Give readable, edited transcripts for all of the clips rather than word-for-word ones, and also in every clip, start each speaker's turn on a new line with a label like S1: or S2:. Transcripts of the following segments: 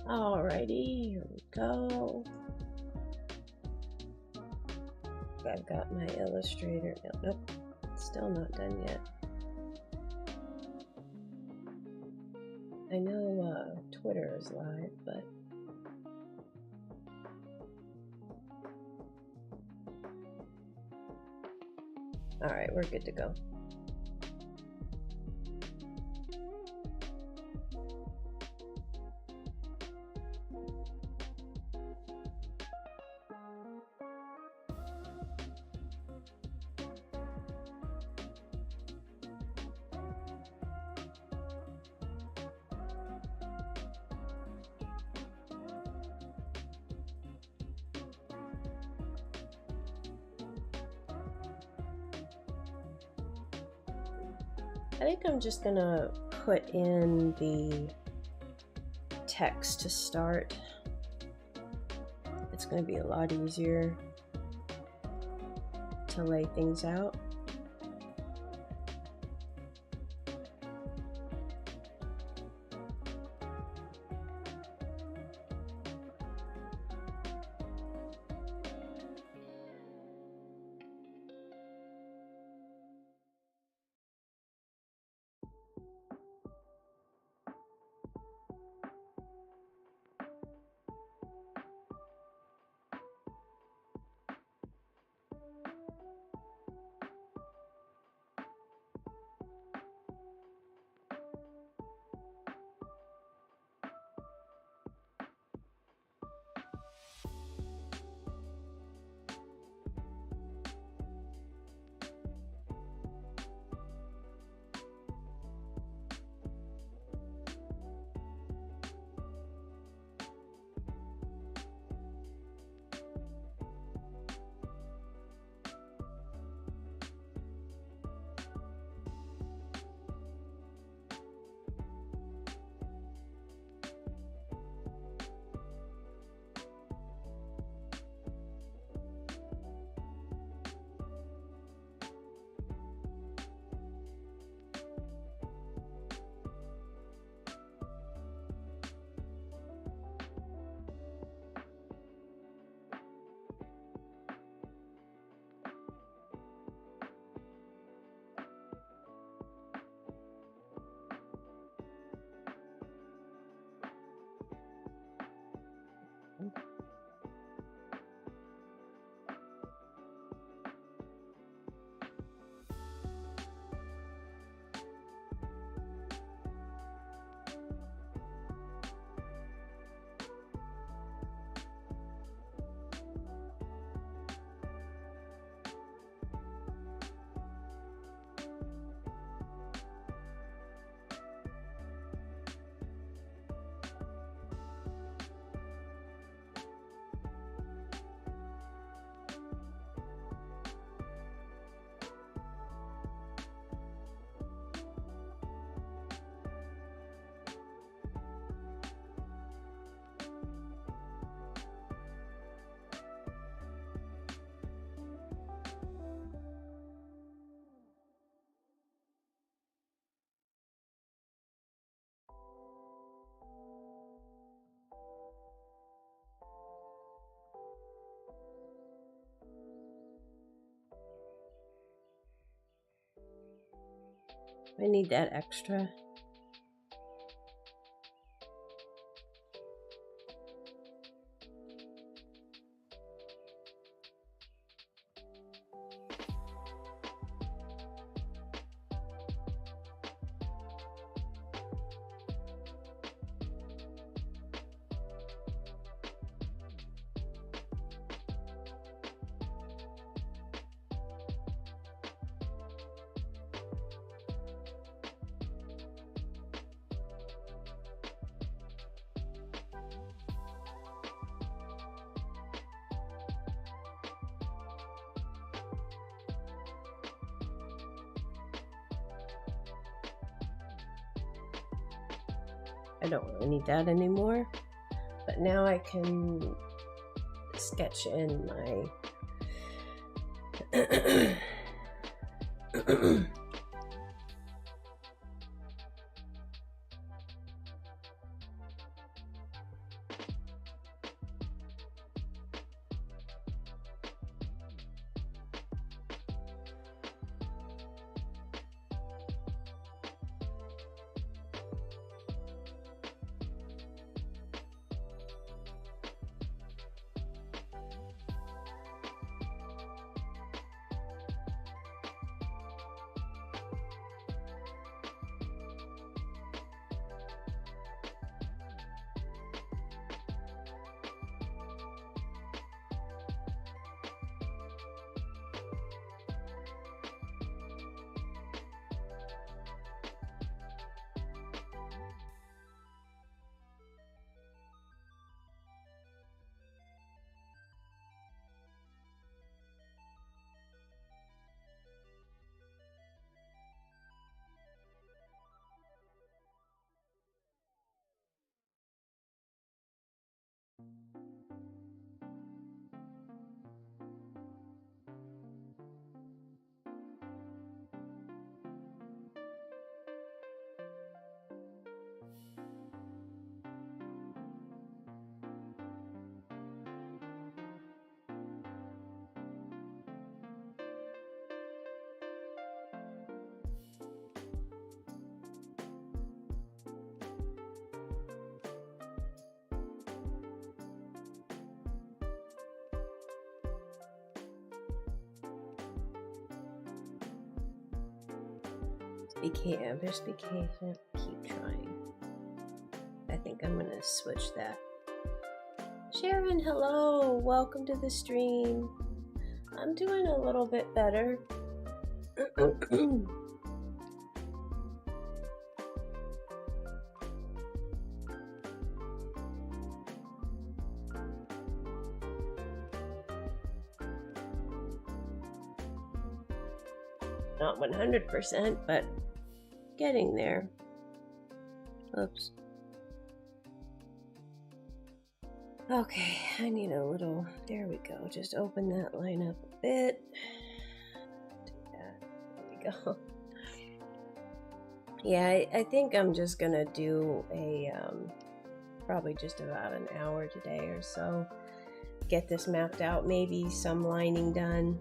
S1: Alrighty, here we go. I've got my Illustrator. Nope, still not done yet. I know Twitter is live, but all right, we're good to go. I think I'm just gonna put in the text to start. It's gonna be a lot easier to lay things out. I need that extra. I don't really need that anymore, but now I can sketch in my Just be patient. Keep trying. I think I'm gonna switch that. Sharon, hello. Welcome to the stream. I'm doing a little bit better. Not 100%, but getting there. Oops. Okay, I need a little, there we go. Just open that line up a bit. Do that, there we go. Yeah, I think I'm just gonna do a, probably just about an hour today or so. Get this mapped out, maybe some lining done.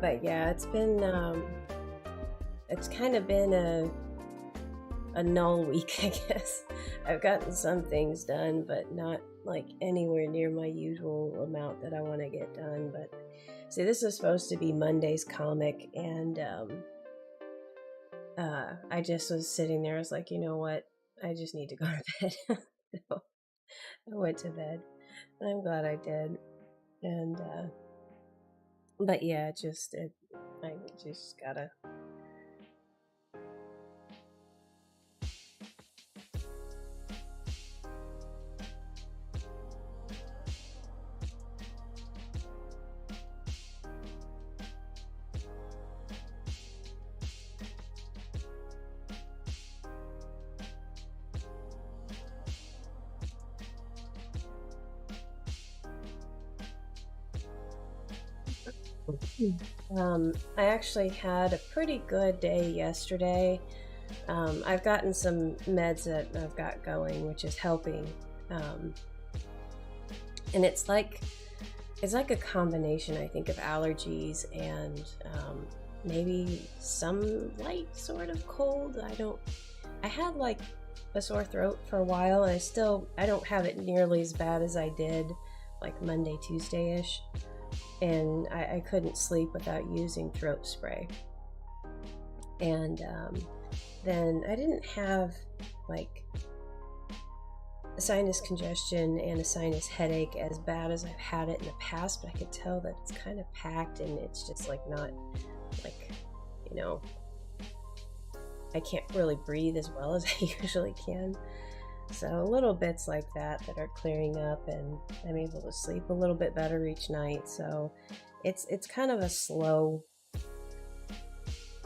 S1: But yeah, it's been, it's kind of been a null week, I guess. I've gotten some things done, but not like anywhere near my usual amount that I want to get done. But see, this is supposed to be Monday's comic, and I just was sitting there. I was like, you know what? I just need to go to bed. So I went to bed, and I'm glad I did. And but yeah, I just gotta. I actually had a pretty good day yesterday. I've gotten some meds that I've got going, which is helping. And it's like a combination, I think, of allergies and maybe some light sort of cold. I had like a sore throat for a while, and I don't have it nearly as bad as I did like Monday, Tuesday-ish. And I couldn't sleep without using throat spray. And then I didn't have like a sinus congestion and a sinus headache as bad as I've had it in the past, but I could tell that it's kind of packed, and it's just like not like, you know, I can't really breathe as well as I usually can. So little bits like that are clearing up, and I'm able to sleep a little bit better each night. So it's kind of a slow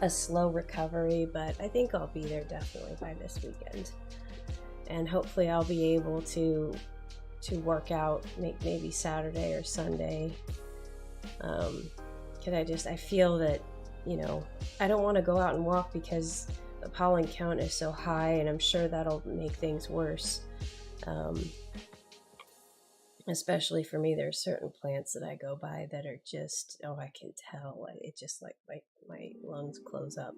S1: recovery, but I think I'll be there definitely by this weekend. And hopefully I'll be able to work out maybe Saturday or Sunday. Cause I feel that, you know, I don't want to go out and walk because the pollen count is so high, and I'm sure that'll make things worse. Especially for me, there are certain plants that I go by that are just, I can tell. It just like my lungs close up.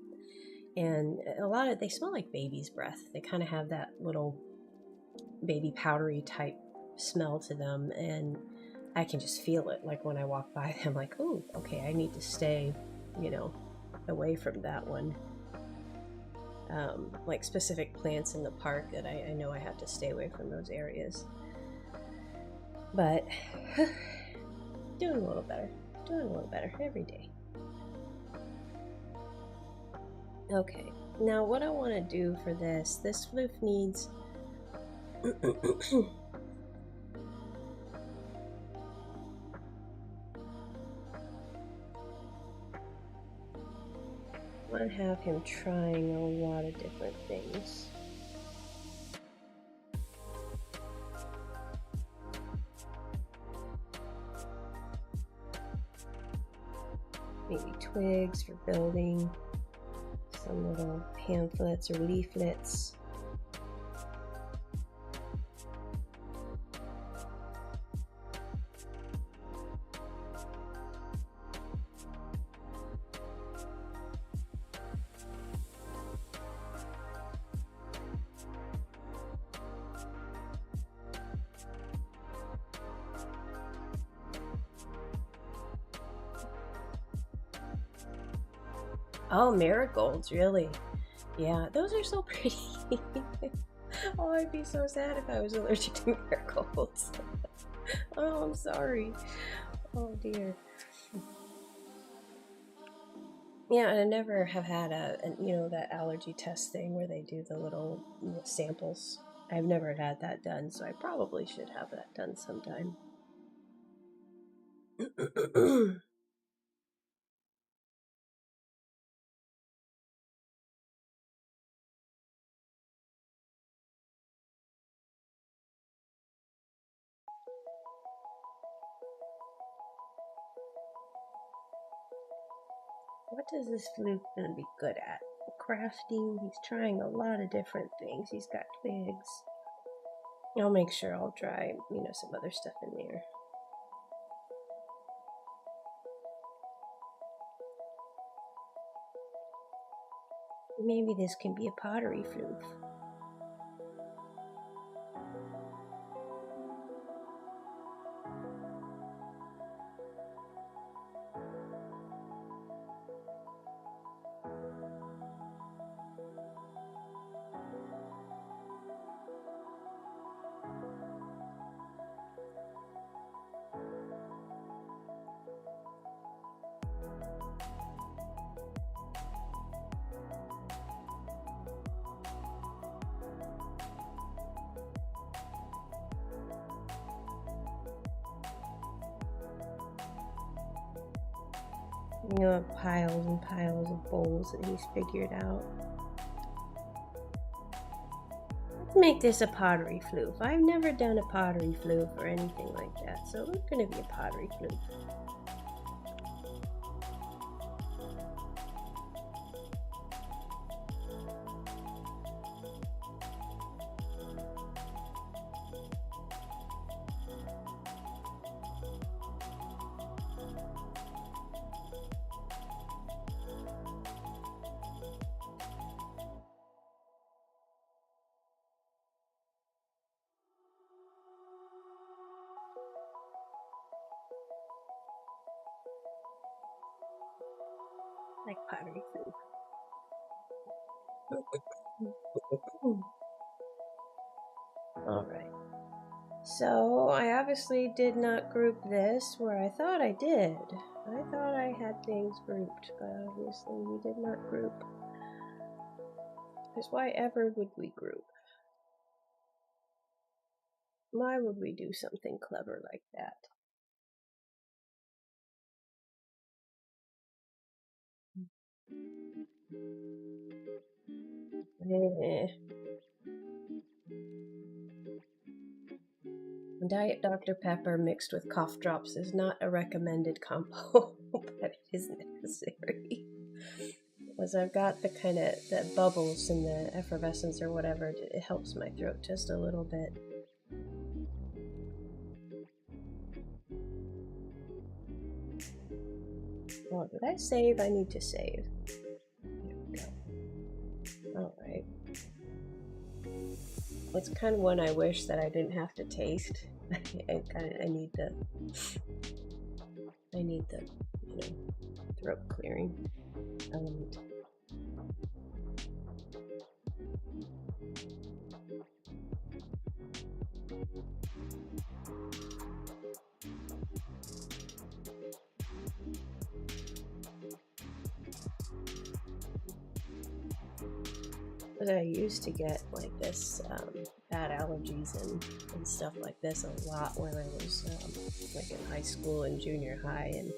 S1: And they smell like baby's breath. They kind of have that little baby powdery type smell to them, and I can just feel it. Like when I walk by them, like, oh, okay, I need to stay, you know, away from that one. Like specific plants in the park that I know I have to stay away from those areas. But doing a little better every day. Okay, now what I want to do for this floof needs I want to have him trying a lot of different things. Maybe twigs for building, some little pamphlets or leaflets. Oh, marigolds, really? Yeah, those are so pretty. Oh, I'd be so sad if I was allergic to marigolds. Oh, I'm sorry. Oh dear. Yeah, and I never have had that allergy test thing where they do the little samples. I've never had that done, so I probably should have that done sometime. What does this flute gonna be good at? Crafting. He's trying a lot of different things. He's got twigs. I'll make sure I'll try, some other stuff in there. Maybe this can be a pottery flute. Piles and piles of bowls that he's figured out. Let's make this a pottery flute. I've never done a pottery flute or anything like that, so it's going to be a pottery flute. Like pottery flute. Alright. So, I obviously did not group this where I thought I did. I thought I had things grouped, but obviously we did not group. Because why ever would we group? Why would we do something clever like that? Diet Dr. Pepper mixed with cough drops is not a recommended combo, but it is necessary. As I've got the kind of the bubbles and the effervescence or whatever, it helps my throat just a little bit. Oh, did I save? I need to save. There we go. Alright. It's kind of one I wish that I didn't have to taste. I need the throat clearing element. But I used to get like this bad allergies and stuff like this a lot when I was like in high school and junior high, and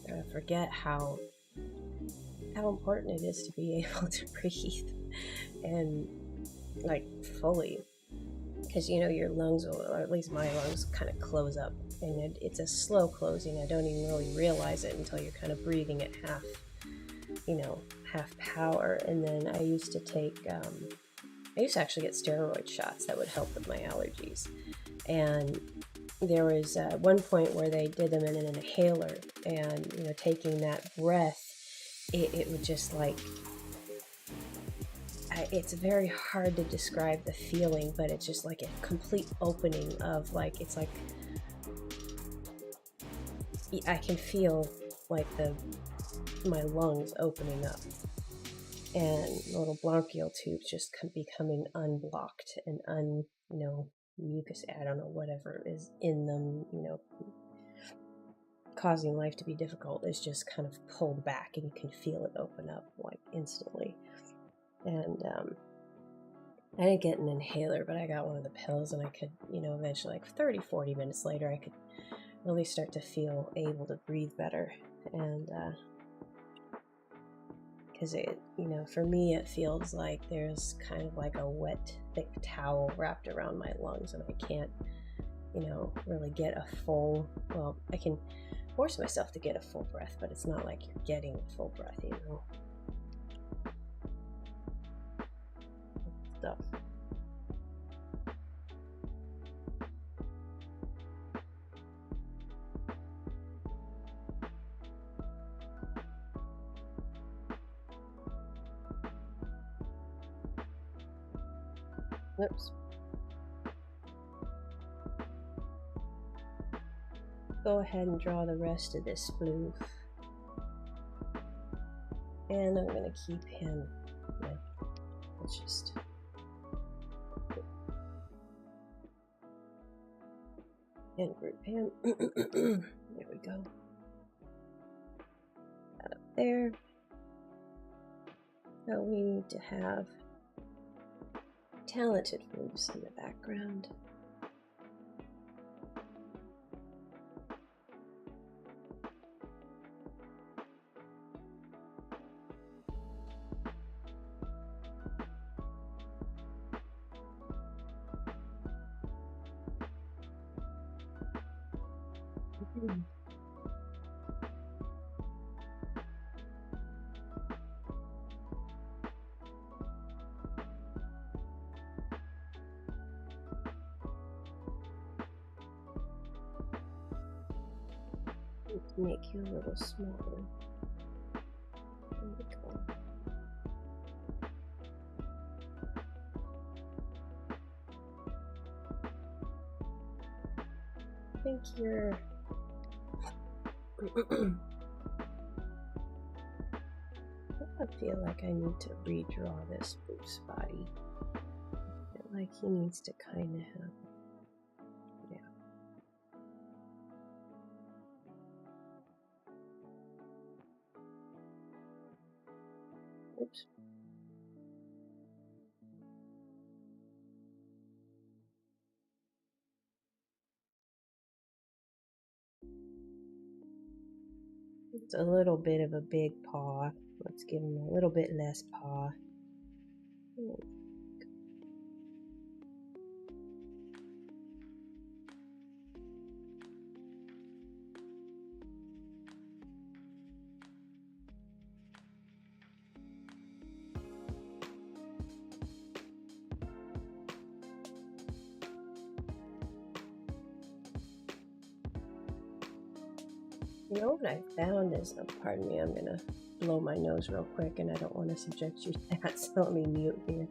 S1: I forget how important it is to be able to breathe and like fully, because your lungs will, or at least my lungs, kind of close up, and it's a slow closing. I don't even really realize it until you're kind of breathing at half power. And then I used to actually get steroid shots that would help with my allergies. And there was one point where they did them in an inhaler, and taking that breath, it would just like, it's very hard to describe the feeling, but it's just like a complete opening of like, it's like I can feel like the my lungs opening up and the little bronchial tubes just becoming unblocked and mucus, I don't know, whatever is in them, causing life to be difficult, is just kind of pulled back, and you can feel it open up like instantly. And I didn't get an inhaler, but I got one of the pills, and I could, eventually, like 30-40 minutes later, I could really start to feel able to breathe better. And because it, for me, it feels like there's kind of like a wet, thick towel wrapped around my lungs, and I can't, really get a full, well, I can force myself to get a full breath, but it's not like you're getting a full breath, Stuff. Oops. Go ahead and draw the rest of this sploof. And I'm going to keep him, let's just... and group him. There we go. That up there. Now we need to have talented roofs in the background. Make you a little smaller. There we go. I think you're I feel like I need to redraw this Bruce body. I feel like he needs to kind of have, Oops. It's a little bit of a big paw. Let's give him a little bit less paw. You know what I found is, pardon me, I'm gonna blow my nose real quick, and I don't want to subject you to that, so let me mute here.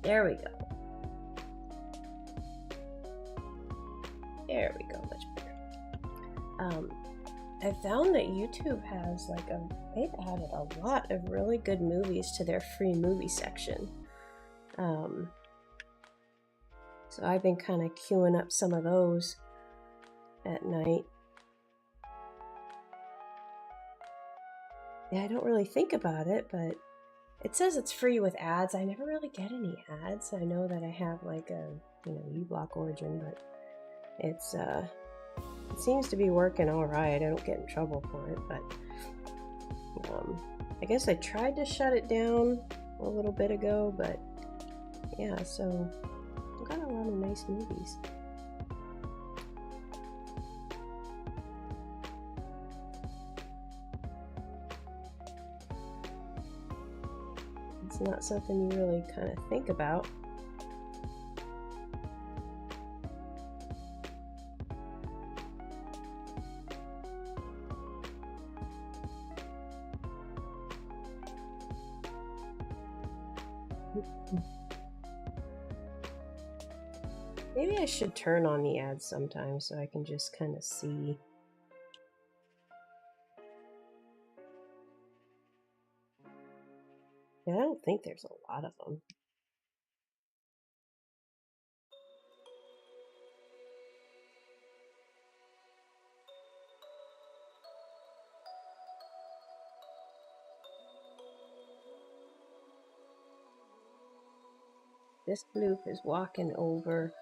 S1: There we go. There we go, much better. I found that YouTube has they've added a lot of really good movies to their free movie section. So I've been kind of queuing up some of those at night. Yeah, I don't really think about it, but it says it's free with ads. I never really get any ads. I know that I have like a, uBlock origin, but it seems to be working all right. I don't get in trouble for it, but I guess I tried to shut it down a little bit ago, but yeah, so I've got a lot of nice movies. It's not something you really kind of think about. Maybe I should turn on the ads sometimes so I can just kind of see. Yeah, I don't think there's a lot of them. This bloop is walking over.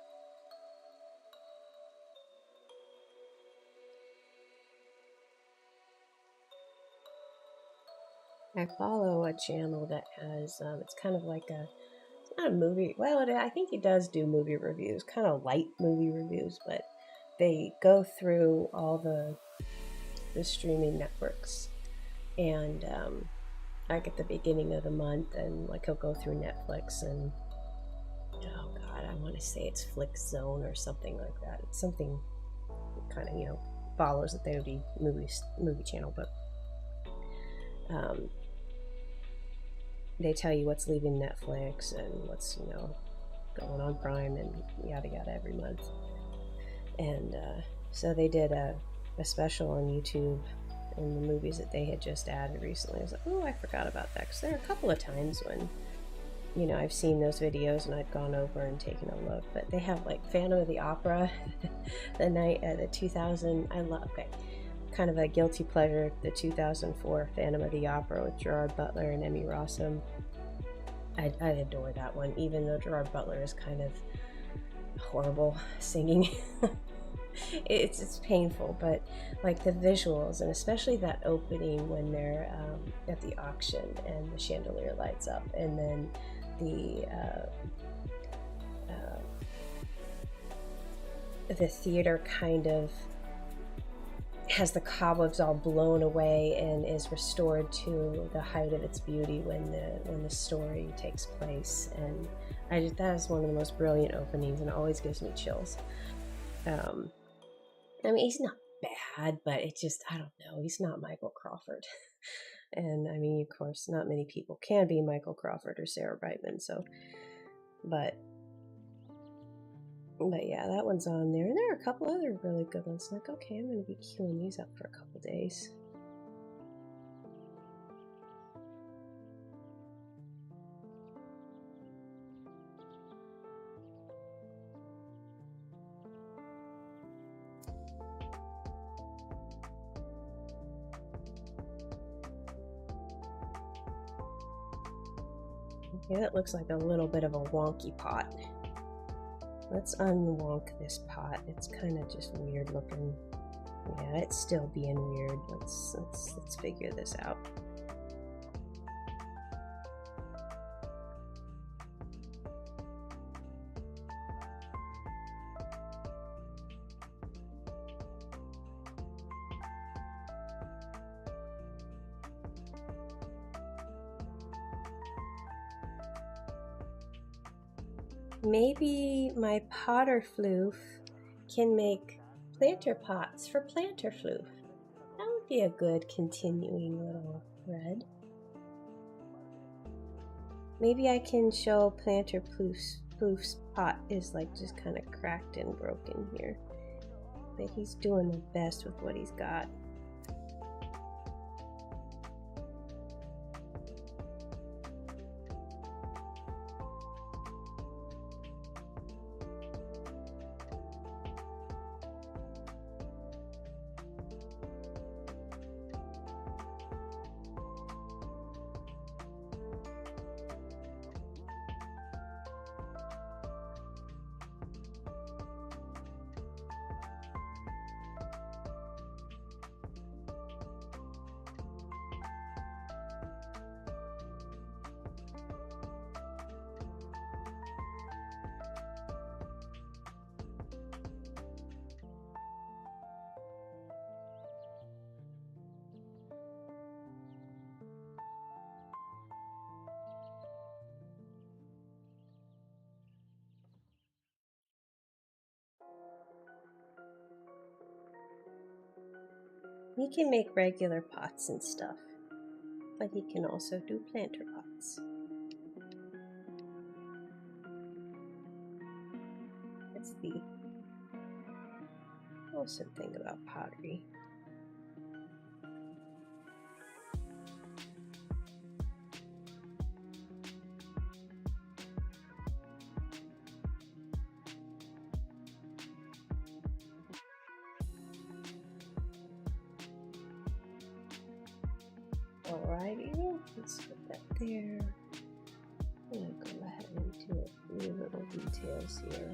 S1: I follow a channel that has, it's kind of like it's not a movie, well, I think it does do movie reviews, kind of light movie reviews, but they go through all the streaming networks, and like at the beginning of the month, and like he'll go through Netflix, and oh god, I want to say it's Flick Zone or something like that. It's something kind of follows the Adobe movie channel, but they tell you what's leaving Netflix and what's going on Prime and yada yada every month. And so they did a special on YouTube in the movies that they had just added recently. I was like, oh, I forgot about that, because there are a couple of times when I've seen those videos and I've gone over and taken a look. But they have like Phantom of the Opera, the 2000. I love kind of a guilty pleasure, the 2004 Phantom of the Opera with Gerard Butler and Emmy Rossum. I adore that one, even though Gerard Butler is kind of horrible singing. It's painful, but like the visuals, and especially that opening when they're at the auction and the chandelier lights up, and then the theater kind of has the cobwebs all blown away and is restored to the height of its beauty when the story takes place. And that is one of the most brilliant openings, and it always gives me chills. I mean, he's not bad, but it just, I don't know, he's not Michael Crawford. And I mean, of course, not many people can be Michael Crawford or Sarah Brightman, so, but yeah, that one's on there. And there are a couple other really good ones. Like, okay, I'm going to be queuing these up for a couple days. Yeah, that looks like a little bit of a wonky pot. Let's unwonk this pot. It's kind of just weird looking. Yeah, it's still being weird. Let's figure this out. Maybe my potter floof can make planter pots for planter floof. That would be a good continuing little thread. Maybe I can show planter floof's pot is like just kind of cracked and broken here, but he's doing the best with what he's got. He can make regular pots and stuff, but he can also do planter pots. the awesome thing about pottery. Alrighty, let's put that there. I'm gonna go ahead and do a few little details here.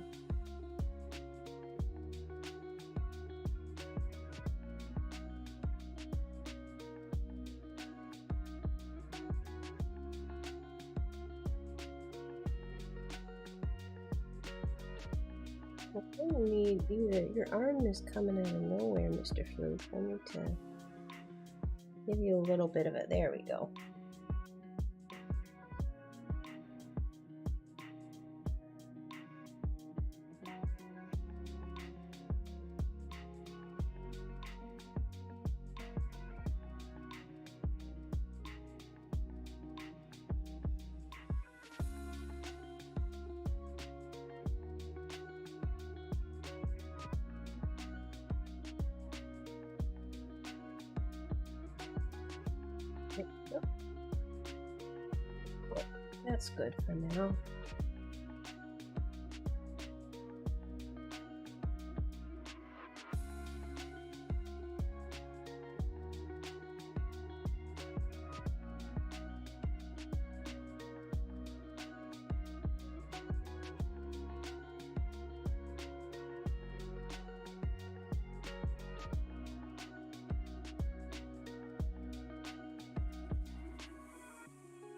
S1: I don't need either. Your arm is coming out of nowhere, Mr. Fruit. I need to give you a little bit of it. There we go. That's good for now.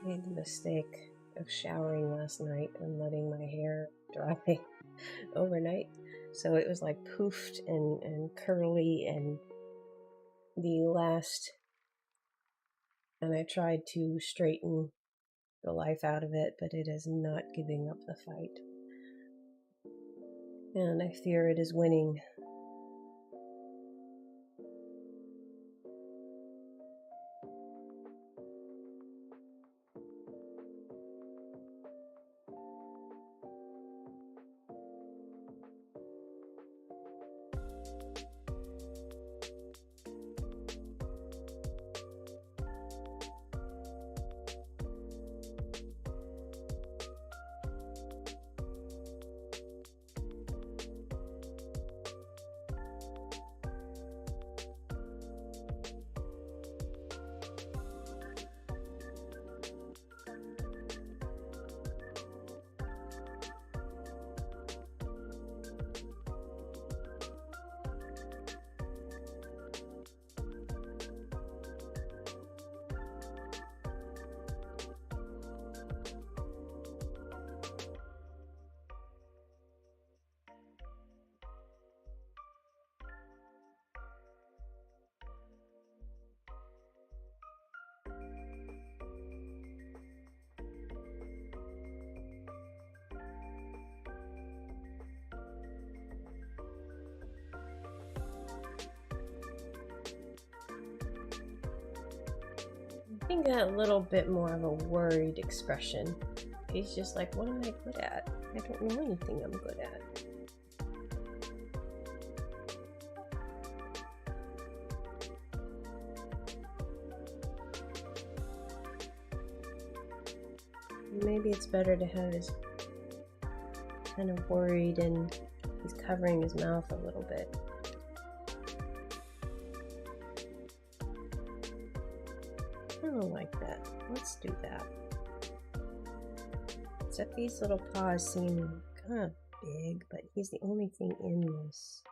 S1: I made the mistake of showering last night and letting my hair dry overnight, so it was like poofed and curly, and I tried to straighten the life out of it, but it is not giving up the fight, and I fear it is winning. I think a little bit more of a worried expression. He's just like, what am I good at? I don't know anything I'm good at. Maybe it's better to have his kind of worried and he's covering his mouth a little bit. I don't like that. Let's do that. Except these little paws seem kind of big, but he's the only thing in this.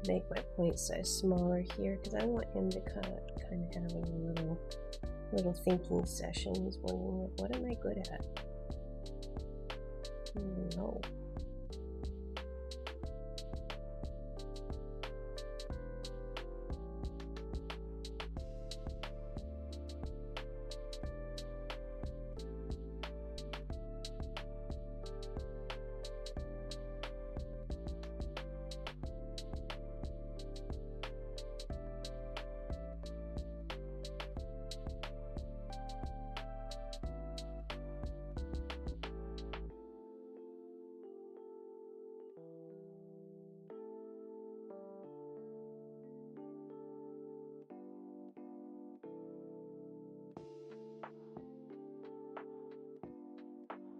S1: Make my point size smaller here because I want him to kind of have a little thinking session. He's wondering, what am I good at? No.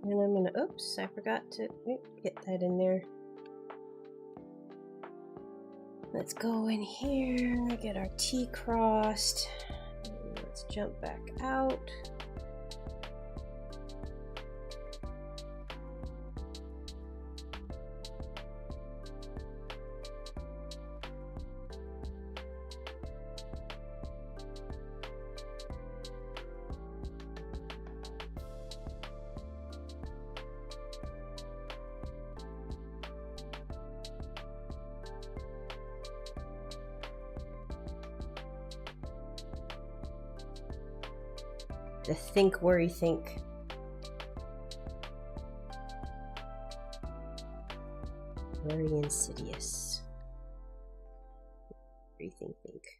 S1: And I'm gonna, oops, I forgot to get that in there. Let's go in here, get our T crossed. Let's jump back out. The think, worry, think. Very insidious. Rethink, think.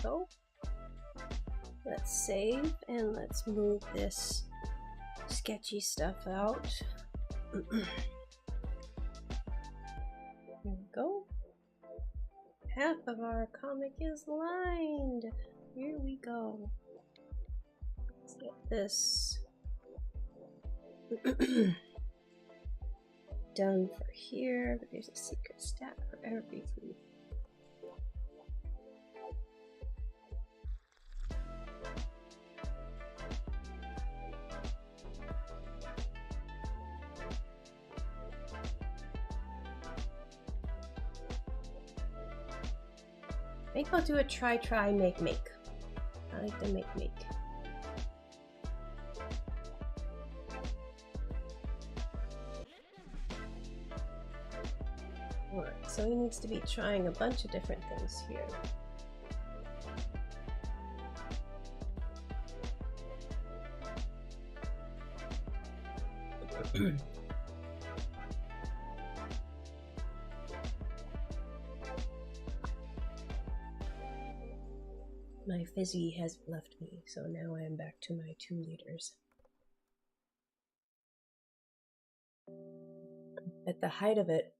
S1: Go. Let's save and let's move this sketchy stuff out. There we go. Half of our comic is lined. Here we go. Let's get this done for here. But there's a secret stat for everything. Maybe I'll do a try, make. I like the make. Alright, so he needs to be trying a bunch of different things here. My fizzy has left me, so now I am back to my 2 liters. At the height of it,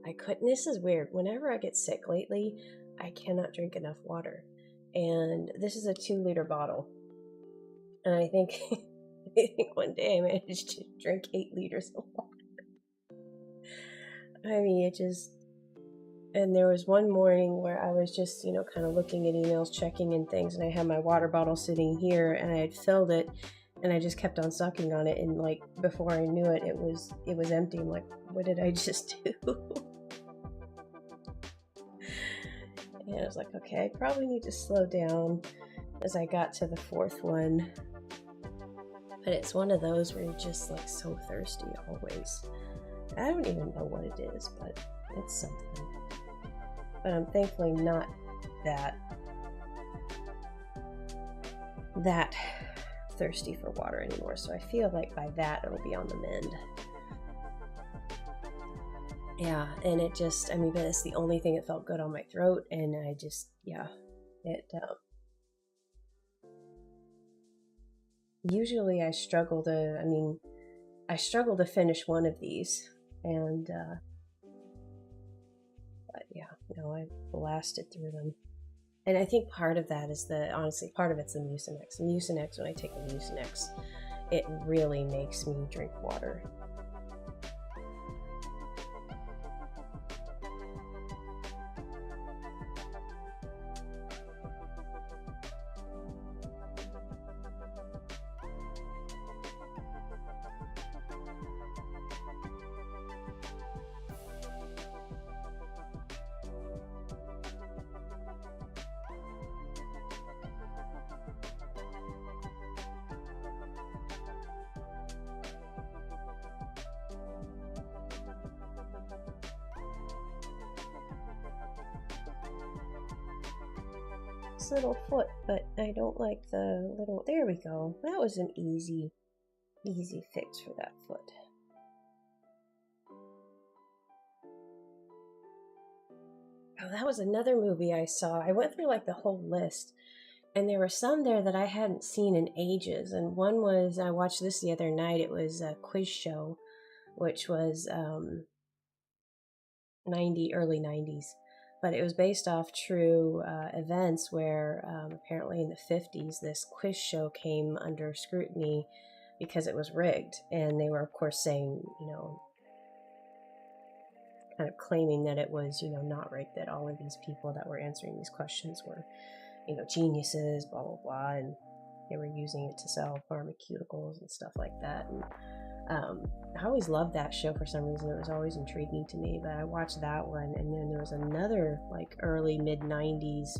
S1: I couldn't. This is weird. Whenever I get sick lately, I cannot drink enough water. And this is a 2-liter bottle. And I think, one day I managed to drink 8 liters of water. I mean, it just... And there was one morning where I was just, kind of looking at emails, checking in things, and I had my water bottle sitting here, and I had filled it, and I just kept on sucking on it, and like before I knew it, it was empty. I'm like, what did I just do? And I was like, okay, I probably need to slow down as I got to the 4th one. But it's one of those where you're just like so thirsty always. I don't even know what it is, but it's something. But I'm thankfully not that thirsty for water anymore, so I feel like by that it'll be on the mend. Yeah, and it just, I mean, but it's the only thing that felt good on my throat, and I just, yeah, it. Usually, I struggle to. I mean, I struggle to finish one of these, and but yeah, no, I blasted through them. And I think part of that is honestly, part of it's the Mucinex. Mucinex, when I take the Mucinex, it really makes me drink water. Little foot, but I don't like the little. There we go. That was an easy fix for that foot. Oh, that was another movie I saw. I went through like the whole list, and there were some there that I hadn't seen in ages. And one was, I watched this the other night. It was a quiz show, which was early 90s. But it was based off true events where apparently in the 50s, this quiz show came under scrutiny because it was rigged. And they were, of course, saying, kind of claiming that it was, not rigged, that all of these people that were answering these questions were, geniuses, blah, blah, blah. And they were using it to sell pharmaceuticals and stuff like that. And I always loved that show for some reason. It was always intriguing to me, but I watched that one, and then there was another like early mid 90s.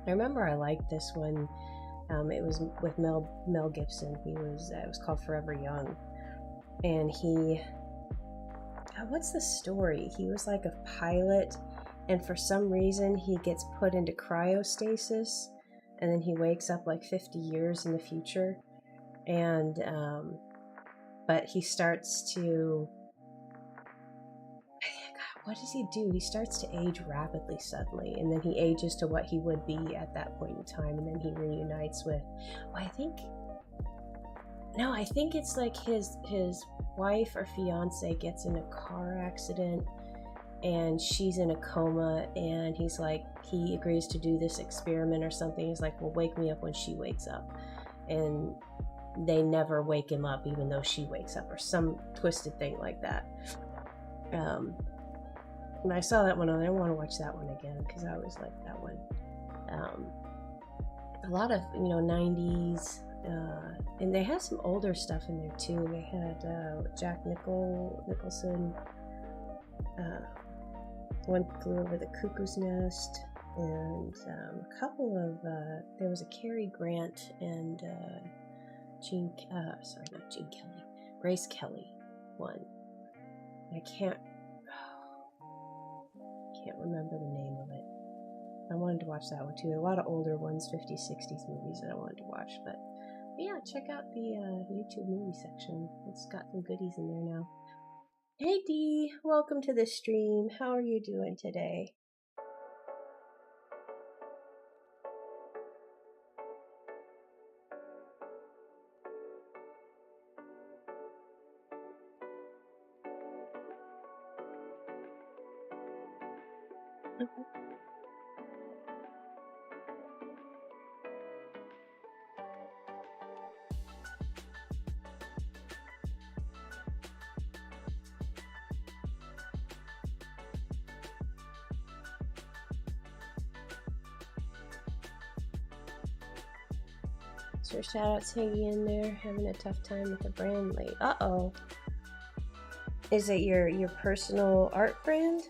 S1: I remember I liked this one. It was with Mel Gibson. It was called Forever Young, and what's the story? He was like a pilot, and for some reason he gets put into cryostasis, and then he wakes up like 50 years in the future, and but he starts to, God, what does he do? He starts to age rapidly suddenly, and then he ages to what he would be at that point in time, and then he reunites with, I think it's like his wife or fiance gets in a car accident, and she's in a coma, and he's like, he agrees to do this experiment or something. He's like, well, wake me up when she wakes up. And they never wake him up even though she wakes up, or some twisted thing like that. And I saw that one, and I want to watch that one again because I always liked that one. A lot of 90s, and they had some older stuff in there too. They had Jack Nicholson, One Flew Over the Cuckoo's Nest, and a couple of there was a Cary Grant and Grace Kelly one. I can't remember the name of it. I wanted to watch that one too. A lot of older ones, 50s, 60s movies that I wanted to watch. But yeah, check out the YouTube movie section. It's got some goodies in there now. Hey Dee, welcome to the stream. How are you doing today? So shoutouts hanging in there, having a tough time with the brand late. Uh-oh. Is it your personal art brand?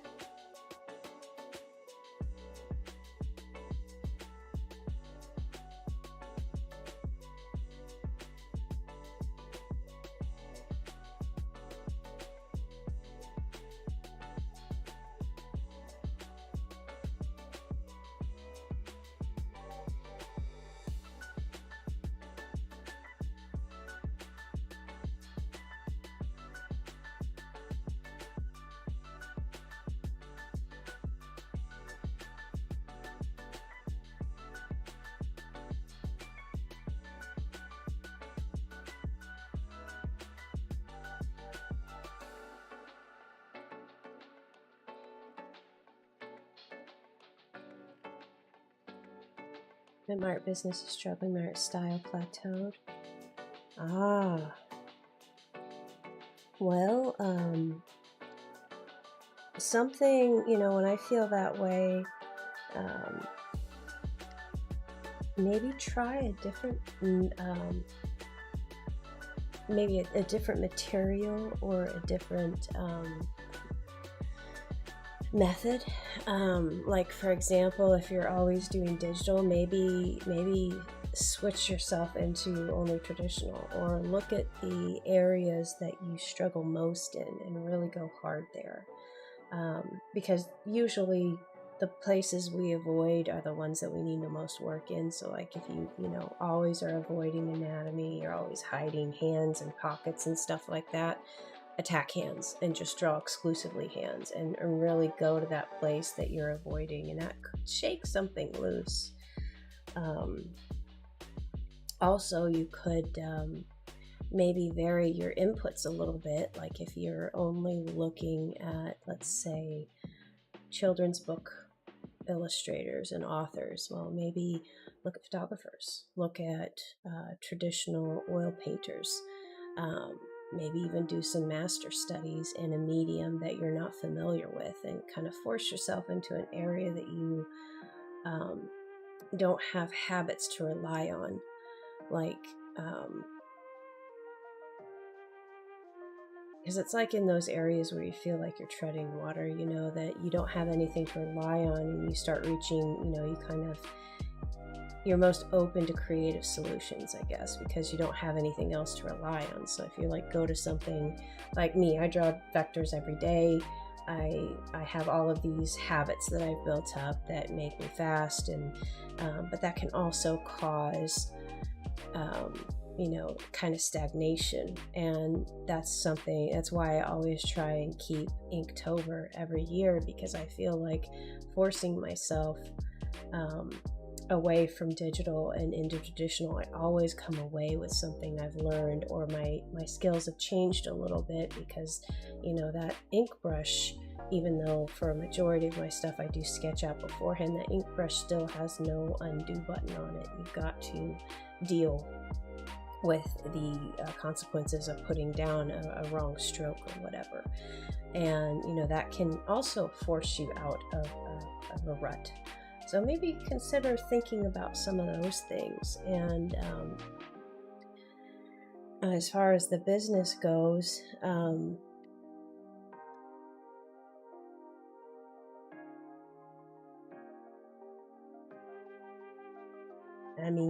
S1: that my art business is struggling, my art style plateaued. Ah, well, something, when I feel that way, um, maybe try a different, maybe a different material or a different method. Like for example, if you're always doing digital, maybe switch yourself into only traditional, or look at the areas that you struggle most in and really go hard there. Because usually the places we avoid are the ones that we need the most work in. So like if you always are avoiding anatomy, you're always hiding hands and pockets and stuff like that, attack hands and just draw exclusively hands, and really go to that place that you're avoiding, and that could shake something loose. Also, you could maybe vary your inputs a little bit. Like if you're only looking at, let's say, children's book illustrators and authors, well, maybe look at photographers, look at traditional oil painters, maybe even do some master studies in a medium that you're not familiar with, and kind of force yourself into an area that you don't have habits to rely on. Like, because it's like in those areas where you feel like you're treading water, that you don't have anything to rely on, and you start reaching, you're most open to creative solutions, I guess, because you don't have anything else to rely on. So if you go to something like me, I draw vectors every day. I have all of these habits that I've built up that make me fast, and but that can also cause kind of stagnation. And that's why I always try and keep Inktober every year, because I feel like forcing myself away from digital and into traditional, I always come away with something I've learned, or my skills have changed a little bit, because that ink brush, even though for a majority of my stuff I do sketch out beforehand, that ink brush still has no undo button on it. You've got to deal with the consequences of putting down a wrong stroke or whatever. And that can also force you out of a rut. So maybe consider thinking about some of those things. And as far as the business goes,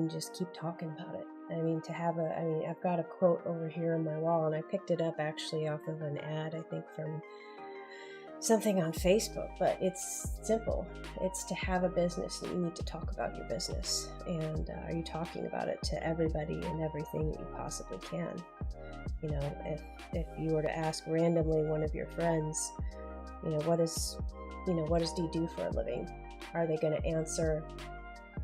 S1: just keep talking about it. I've got a quote over here on my wall, and I picked it up actually off of an ad, I think from something on Facebook, but it's simple. It's to have a business, and you need to talk about your business. And are you talking about it to everybody and everything that you possibly can? If you were to ask randomly one of your friends, what does Dee do for a living? Are they going to answer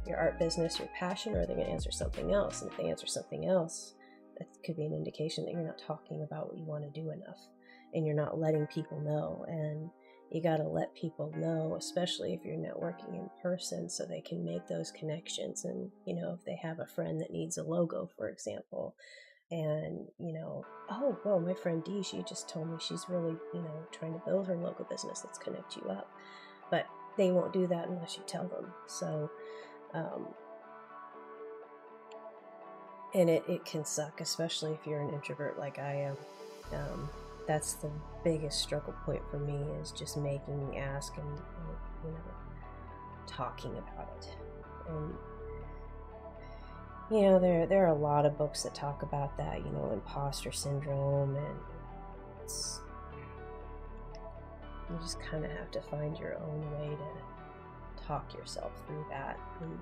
S1: your art business, your passion, or are they going to answer something else? And if they answer something else, that could be an indication that you're not talking about what you want to do enough, and you're not letting people know. And you got to let people know, especially if you're networking in person, so they can make those connections. And if they have a friend that needs a logo, for example, and oh well, my friend Dee, she just told me she's really trying to build her logo business, let's connect you up. But they won't do that unless you tell them. So and it can suck, especially if you're an introvert like I am. That's the biggest struggle point for me, is just making ask and talking about it. And there are a lot of books that talk about that, imposter syndrome, and you just kind of have to find your own way to talk yourself through that. And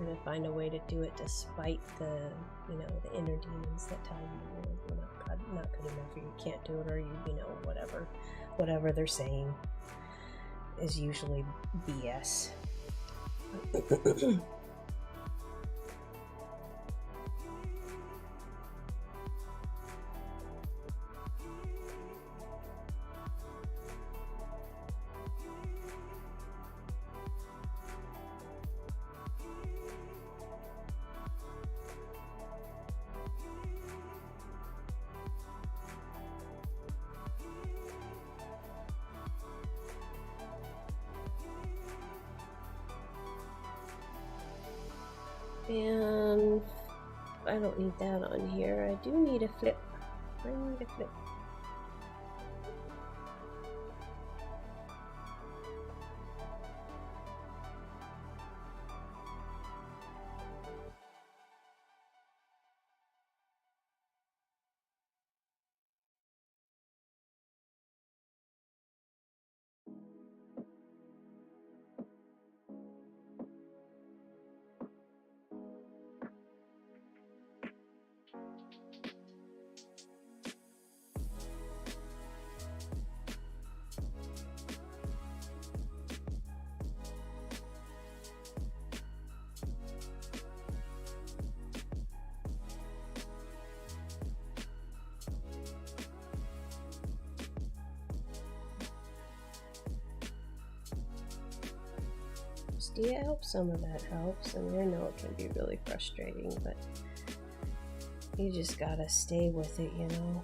S1: to find a way to do it despite the inner demons that tell you you're not good enough, or you can't do it, or whatever they're saying is usually BS. And I don't need that on here. I do need a flip. I need a flip. Yeah, I hope some of that helps. I mean, I know it can be really frustrating, but you just gotta stay with it, you know?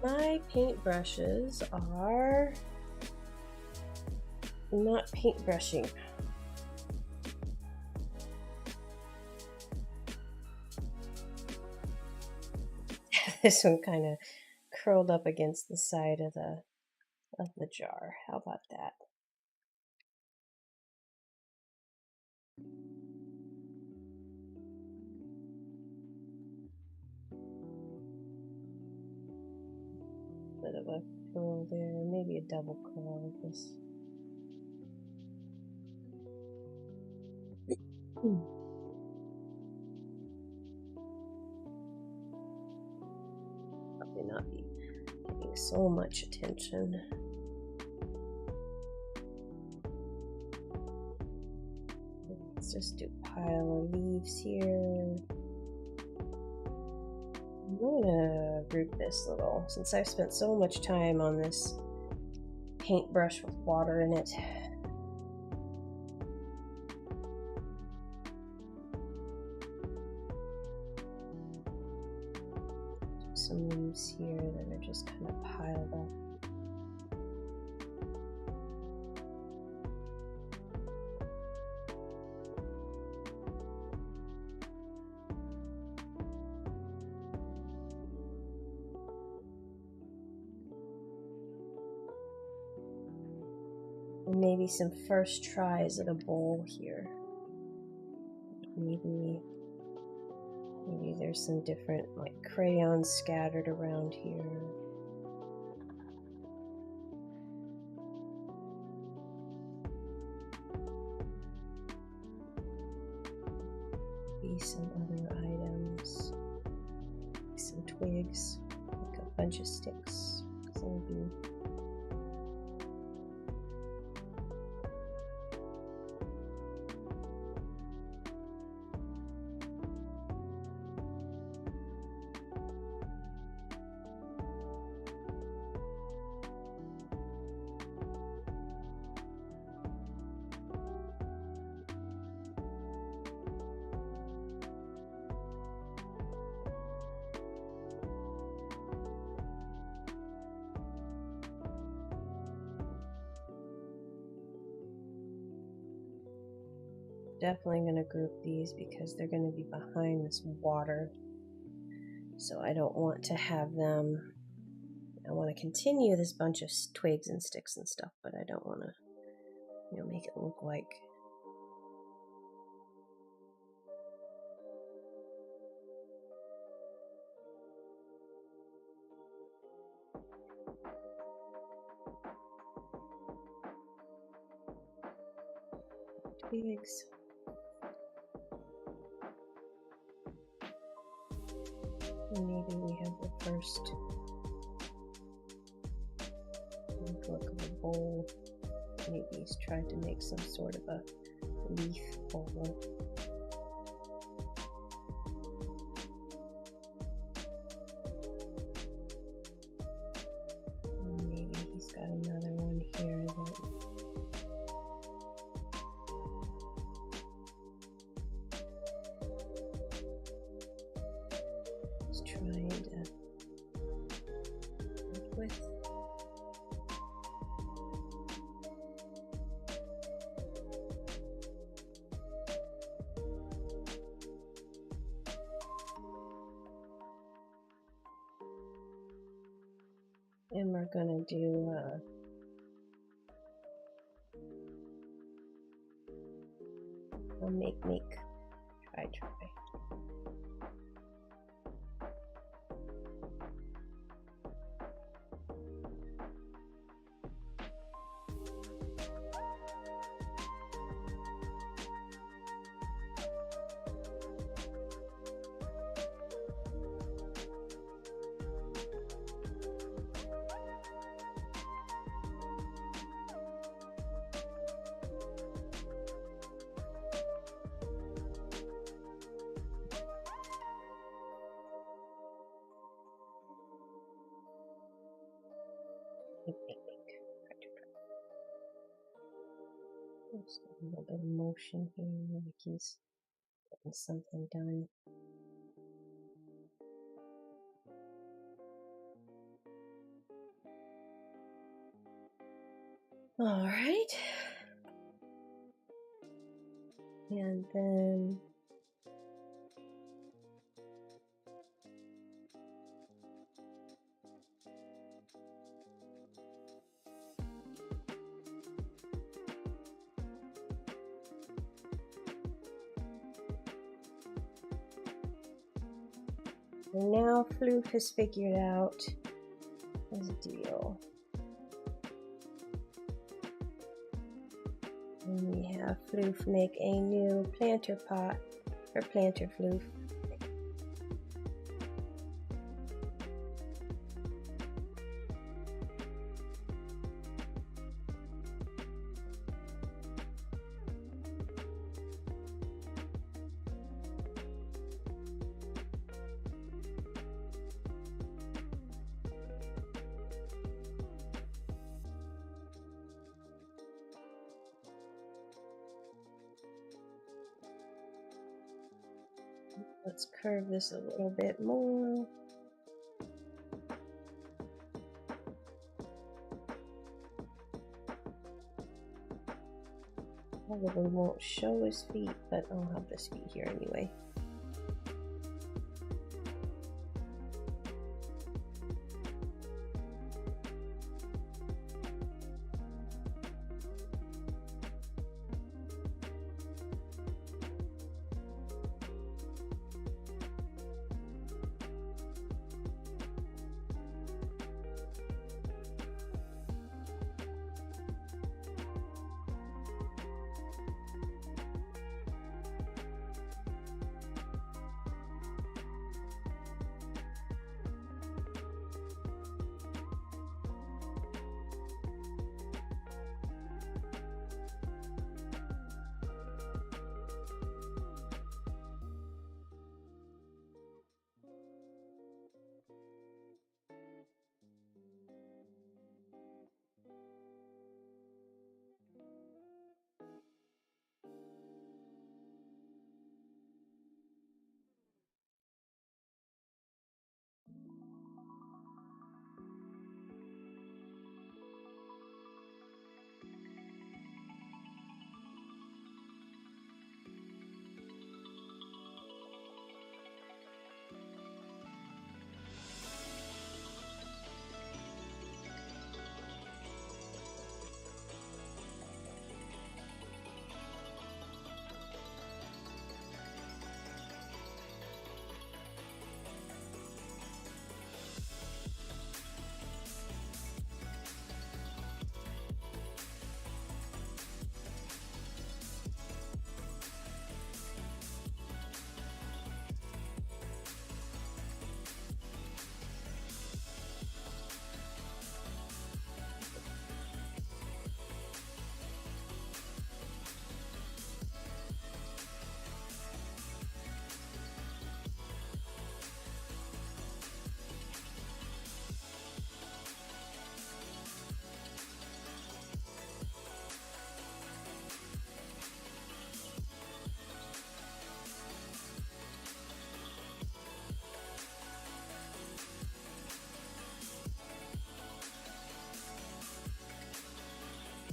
S1: My paintbrushes are not paintbrushing. This one kind of curled up against the side of the jar. How about that? Bit of a curl there, maybe a double curl, I guess. Probably not be getting so much attention. Let's just do a pile of leaves here. I'm gonna group this little, since I've spent so much time on this paintbrush with water in it. Some leaves here that are just kind of piled up. And maybe some first tries at a bowl here. Maybe there's some different like crayons scattered around here. Maybe some other items, some twigs, like a bunch of sticks. Maybe. definitely going to group these because they're going to be behind this water. So I don't want to have them, I want to continue this bunch of twigs and sticks and stuff, but I don't want to, you know, make it look like twigs. Maybe we have the first look of a bowl. Maybe he's tried to make some sort of a leaf bowl. Maybe he's got another one here that he's trying to work with. And we're gonna do a make, try. Just a little bit of motion here, like he's getting something done. All right, and then now Floof has figured out his deal. And we have Floof make a new planter pot for planter Floof. Let's curve this a little bit more. Probably won't show his feet, but I'll have his feet here anyway.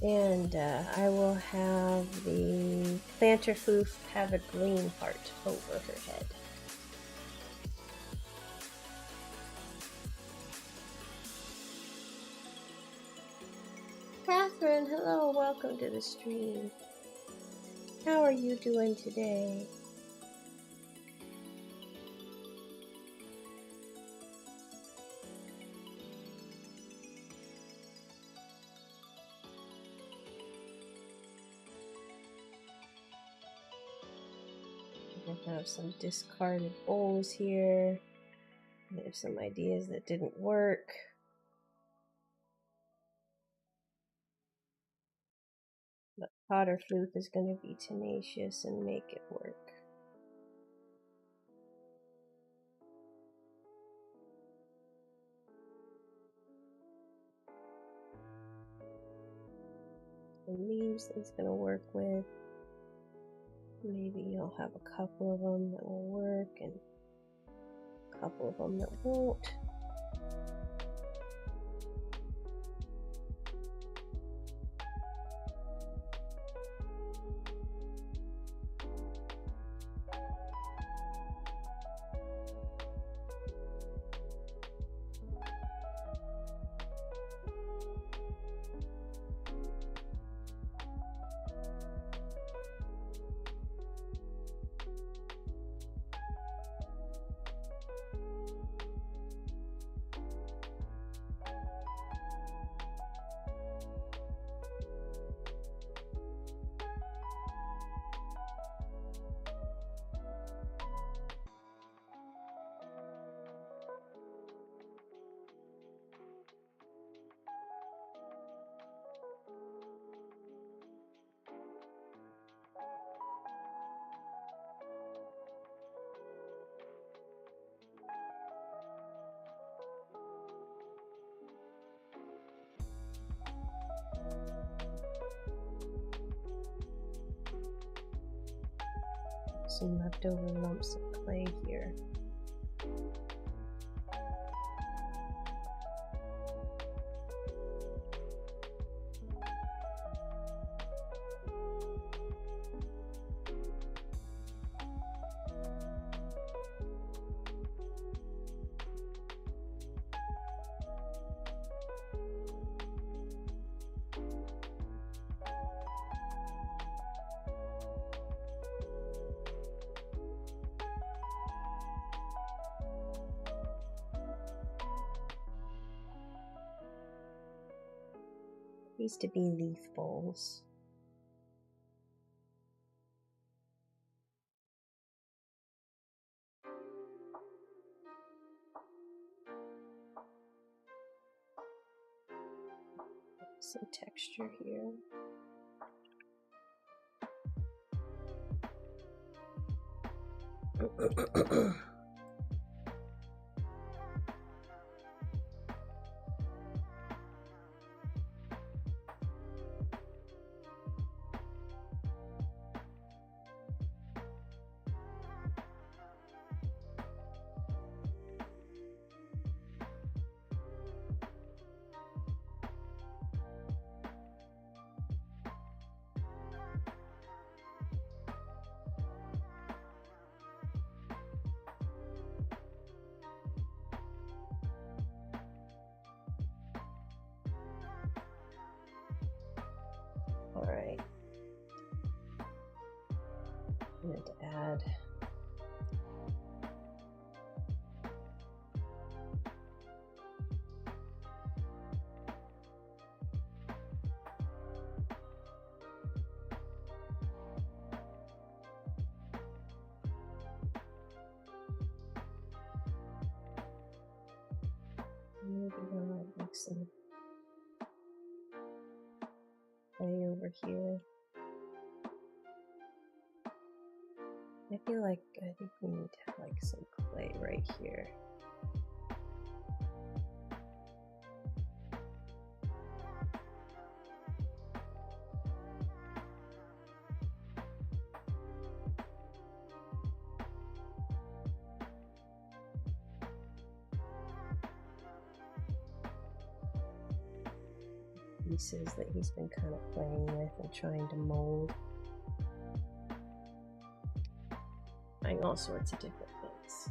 S1: And I will have the planter floof have a green heart over her head. Catherine, hello, welcome to the stream. How are you doing today? I have some discarded bowls here. There's some ideas that didn't work. But Potter Floof is going to be tenacious and make it work. The leaves it's going to work with. Maybe you'll have a couple of them that will work and a couple of them that won't. Some leftover lumps of clay here. Used to be leaf bowls. Some texture here. All right. I'm going to add maybe I'll make some clay over here. I think we need to have like some clay right here. pieces that he's been kind of playing with and trying to mold. Trying all sorts of different things.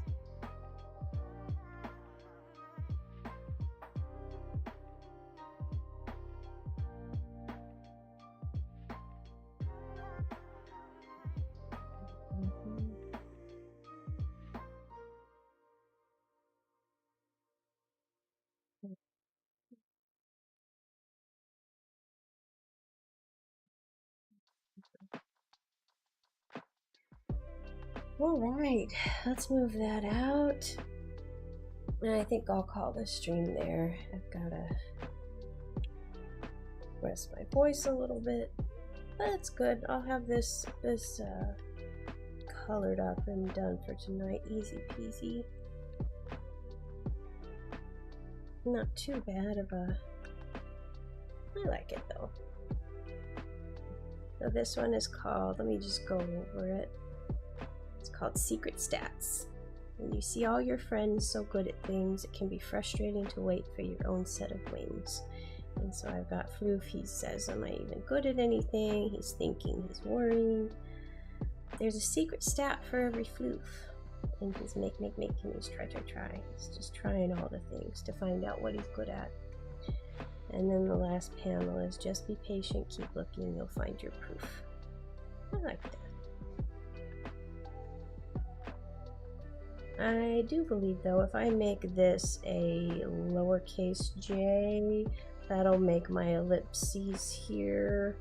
S1: All right, let's move that out. And I think I'll call this stream there. I've got to rest my voice a little bit. That's good. I'll have this colored up and done for tonight. Easy peasy. Not too bad of a... I like it though. So this one is called, let me just go over it. It's called Secret Stats. When you see all your friends so good at things, it can be frustrating to wait for your own set of wins. And so I've got Floof. He says, am I even good at anything? He's thinking, he's worrying. There's a secret stat for every Floof. And he's make, and he's try. He's just trying all the things to find out what he's good at. And then the last panel is just be patient, keep looking, you'll find your proof. I like that. I do believe though, if I make this a lowercase j, that'll make my ellipses here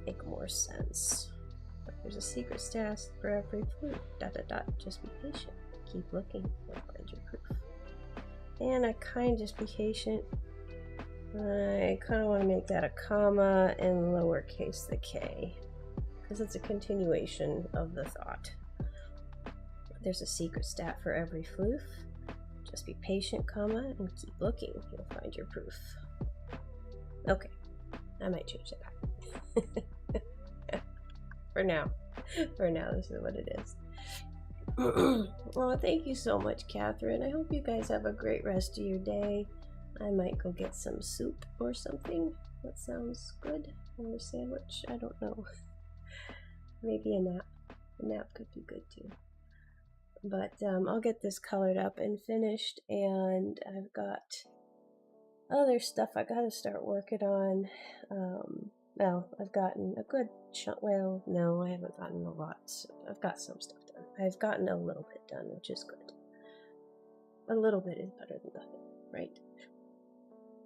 S1: make more sense. But there's a secret stat for every flute. ... Just be patient. Keep looking. You'll find your proof. And I kind of just be patient. I kind of want to make that a comma and lowercase the k, because it's a continuation of the thought. There's a secret stat for every floof. Just be patient, comma, and keep looking. You'll find your proof. Okay, I might change that. For now, this is what it is. Well, thank you so much, Catherine. I hope you guys have a great rest of your day. I might go get some soup or something. That sounds good. Or a sandwich. I don't know. Maybe a nap. A nap could be good too. But I'll get this colored up and finished, and I've got other stuff I gotta start working on. Well, I've gotten a good chunk. Well, no, I haven't gotten a lot. I've got some stuff done. I've gotten a little bit done, which is good. A little bit is better than nothing, right?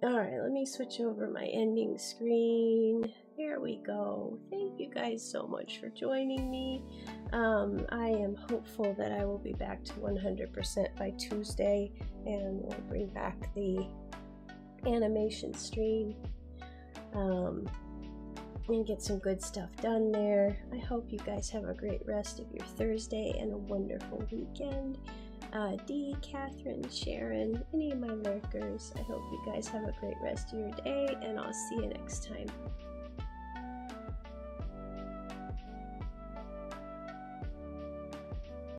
S1: Alright, let me switch over my ending screen. Here we go. Thank you guys so much for joining me. I am hopeful that I will be back to 100% by Tuesday, and we'll bring back the animation stream and get some good stuff done there. I hope you guys have a great rest of your Thursday and a wonderful weekend. Dee, Catherine, Sharon, any of my lurkers, I hope you guys have a great rest of your day, and I'll see you next time.